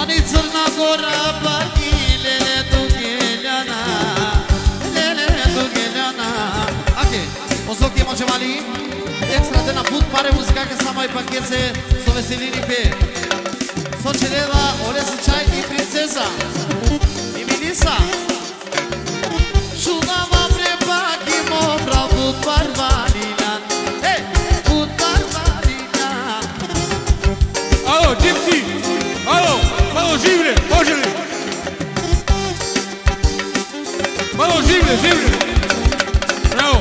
Oni crna gora baki lele dugeljana, lele dugeljana. Ake, posok je moče mali, ekstra de na put pare muzika ke samaj pakece so veselini pe. Sočeleva, ole se čaj i princesa, i Milisa. Šuna vam prebaki mo prav put parvaninan, put parvaninan. Alo, Gypsy! Alo, malo življe, može li? Malo življe, življe! Bravo!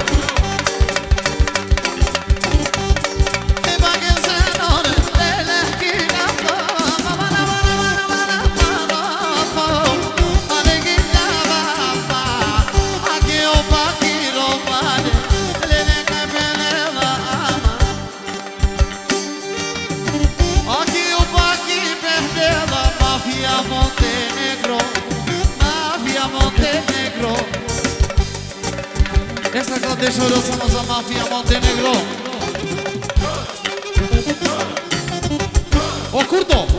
Extra caldejouros somos a Mafia Montenegro. O curto!